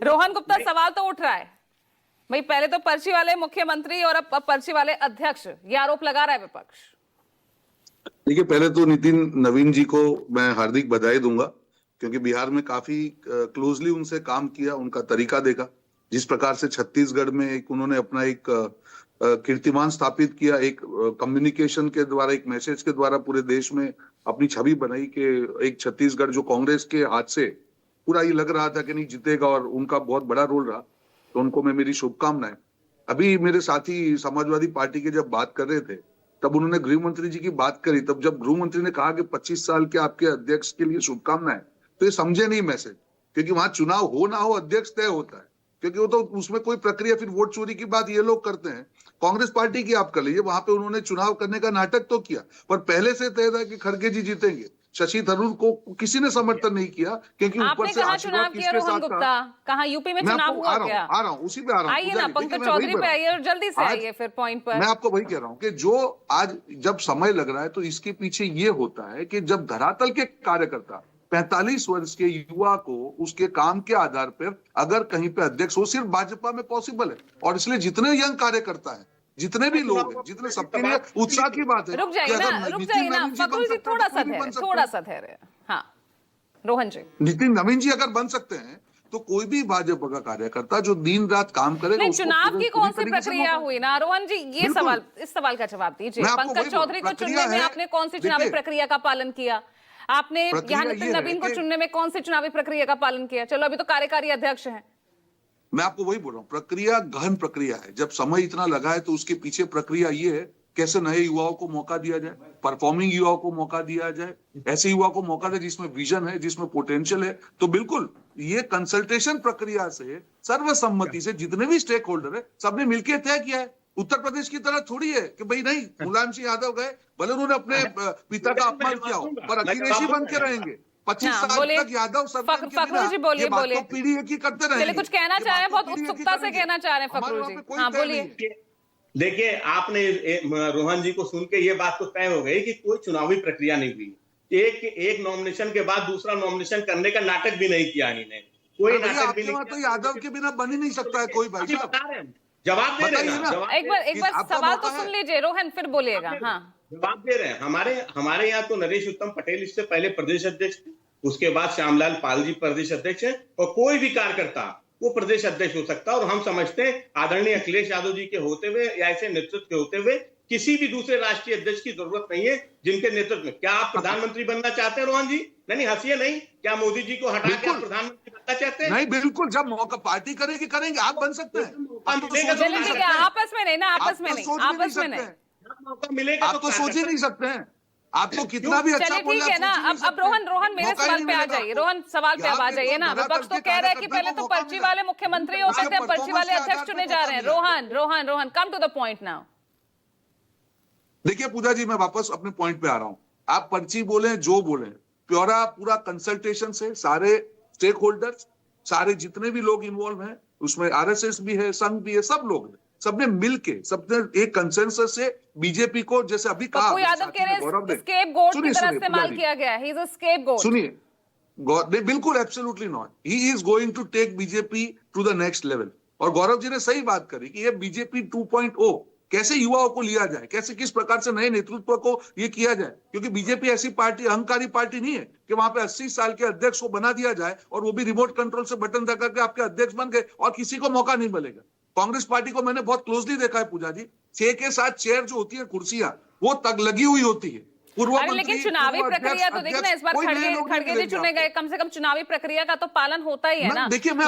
रोहन गुप्ता, सवाल तो उठ रहा है भाई, पहले तो पर्ची वाले मुख्यमंत्री और अब पर्ची वाले अध्यक्ष, ये आरोप लगा रहा है विपक्ष। देखिए, पहले तो नितिन नवीन जी को मैं हार्दिक बधाई दूंगा, क्योंकि बिहार में काफी क्लोजली उनसे काम किया, उनका तरीका देखा, जिस प्रकार से छत्तीसगढ़ में एक उन्होंने अपना एक कीर्तिमान स्थापित किया, एक कम्युनिकेशन के द्वारा, एक मैसेज के द्वारा पूरे देश में अपनी छवि बनाई कि एक छत्तीसगढ़ जो कांग्रेस के हाथ से पूरा ये लग रहा था कि नहीं जीतेगा, और उनका बहुत बड़ा रोल रहा। तो उनको मैं मेरी शुभकामनाएं। अभी मेरे साथी समाजवादी पार्टी के जब बात कर रहे थे, तब उन्होंने गृह मंत्री जी की बात करी। तब जब गृह मंत्री ने कहा कि 25 साल के आपके अध्यक्ष के लिए शुभकामनाएं, तो ये समझे नहीं मैसेज, क्योंकि वहां चुनाव हो ना हो अध्यक्ष तय होता है, क्योंकि वो तो उसमें कोई प्रक्रिया, फिर वोट चोरी की बात ये लोग करते हैं। कांग्रेस पार्टी की आप कर लीजिए, वहां पे उन्होंने चुनाव करने का नाटक तो किया, पर पहले से तय था कि खड़गे जी जीतेंगे। शशि थरूर को किसी ने समर्थन नहीं किया, क्योंकि ऊपर से चुनाव किया रोहन गुप्ता, कहाँ यूपी में चुनाव हुआ क्या? आ रहा हूँ, उसी पे आ रहा हूँ। आइए ना, पंकज चौधरी पे आइए और जल्दी से आइए फिर पॉइंट पर। मैं आपको वही कह रहा हूँ कि जो आज जब समय लग रहा है, तो इसके पीछे ये होता है कि जब धरातल के कार्यकर्ता 45 वर्ष के युवा को उसके काम के आधार पर अगर कहीं पे अध्यक्ष हो, सिर्फ भाजपा में पॉसिबल है। और इसलिए जितने यंग कार्यकर्ता हैं, जितने भी लोग हैं, जितने सबके लिए उत्साह की बात है। रुक जाइए ना फकरुल जी, थोड़ा सा ठहरे। हाँ रोहन जी, नितिन नवीन जी अगर बन सकते हैं, तो कोई भी भाजपा का कार्यकर्ता जो दिन रात काम करेगा। नहीं, चुनाव की कौन सी प्रक्रिया हुई ना रोहन जी, ये सवाल, इस सवाल का जवाब दीजिए। पंकज चौधरी को चुनने में आपने कौन सी चुनावी प्रक्रिया का पालन किया? आपने यहाँ नितिन नवीन को चुनने में कौन सी चुनावी प्रक्रिया का पालन किया? चलो अभी तो कार्यकारी अध्यक्ष हैं। मैं आपको वही बोल रहा हूँ, प्रक्रिया गहन प्रक्रिया है। जब समय इतना लगा है, तो उसके पीछे प्रक्रिया ये है, कैसे नए युवाओं को मौका दिया जाए, परफॉर्मिंग युवाओं को मौका दिया जाए, ऐसे युवा को मौका दे जिसमें विजन है, जिसमें पोटेंशियल है। तो बिल्कुल ये कंसल्टेशन प्रक्रिया से, सर्वसम्मति से जितने भी स्टेक होल्डर है, सबने मिलकर तय किया है। उत्तर प्रदेश की तरह थोड़ी है कि भाई नहीं, मुलायम सिंह यादव गए, भले उन्होंने अपने पिता का अपमान किया हो, पर अखिलेश ही बन के रहेंगे 25 साल तक। यादव फकरुल जी बोलिए, पीढ़ी एक ही करते रहेंगे। कुछ कहना चाह रहे हैं, बहुत उत्सुकता से कहना चाह रहे हैं फकरुल जी, हाँ बोलिए। देखिए, आपने रोहन जी को सुन के ये बात तो तय हो गई कि कोई चुनावी प्रक्रिया नहीं हुई। एक नॉमिनेशन के बाद दूसरा नॉमिनेशन करने का नाटक भी नहीं किया इन्होंने, कोई नाटक भी नहीं। तो यादव के बिना बन ही नहीं सकता है कोई। भाई साहब जवाब दे रहे हैं, एक बार सवाल तो सुन लीजिए रोहन, फिर बोलिएगा। हाँ जवाब दे रहे हैं। हमारे यहाँ तो नरेश उत्तम पटेल इससे पहले प्रदेश अध्यक्ष थे, उसके बाद श्यामलाल पाल जी प्रदेश अध्यक्ष हैं, और कोई भी कार्यकर्ता वो प्रदेश अध्यक्ष हो सकता है। और हम समझते हैं आदरणीय अखिलेश यादव जी के होते हुए या ऐसे नेतृत्व के होते हुए किसी भी दूसरे राष्ट्रीय अध्यक्ष की जरूरत नहीं है जिनके नेतृत्व में। क्या आप प्रधानमंत्री बनना चाहते हैं रोहन जी? नहीं, हंसिए नहीं। क्या मोदी जी को हटा के आप प्रधानमंत्री बनना चाहते हैं? नहीं, बिल्कुल, जब मौका पार्टी करेगी करेंगे, आप बन सकते हैं। आपस में नहीं ना, आपस में नहीं, मौका मिलेगा आप तो सोच ही नहीं सकते हैं। आप तो कितना भी अच्छा ठीक है ना। अब रोहन मेरे सवाल पे आ जाइए। रोहन सवाल पे अब आ जाइए ना। विपक्ष तो कह रहा है कि पहले तो पर्ची वाले मुख्यमंत्री होते थे, अब पर्ची वाले अध्यक्ष चुने जा रहे हैं। Rohan come to the point now. देखिए पूजा जी, मैं वापस अपने पॉइंट पे आ रहा हूं। आप पर्ची बोले, जो बोले, पूरा कंसल्टेशन से सारे स्टेक होल्डर्स, सारे जितने भी लोग इन्वॉल्व हैं, उसमें आरएसएस भी है, संघ भी है, सब लोग, सबने मिलके, सबने एक कंसेंसस से बीजेपी को, जैसे अभी कहा पप्पू यादव कह रहे हैं स्केपगोट की तरह इस्तेमाल किया गया है। He is a scapegoat. सुनिए, बिल्कुल absolutely not. He is going to take BJP to the next level. और गौरव जी ने सही बात करी कि ये बीजेपी 2.0 कैसे युवाओं को लिया जाए, कैसे किस प्रकार से नए नेतृत्व को ये किया जाए। क्योंकि बीजेपी ऐसी पार्टी, अहंकारी पार्टी नहीं है कि वहां पे 80 साल के अध्यक्ष को बना दिया जाए और वो भी रिमोट कंट्रोल से बटन दबा के आपके अध्यक्ष बन गए और किसी को मौका नहीं मिलेगा। कांग्रेस पार्टी को मैंने बहुत क्लोजली देखा है पूजा जी, 6 के 7 चेयर जो होती है, कुर्सियां, वो तग लगी हुई होती है। लेकिन चुनावी प्रक्रिया तो देखना, इस बार खड़गे जी चुने गए, कम से कम चुनावी प्रक्रिया का तो पालन होता ही है ना। देखिए, मैं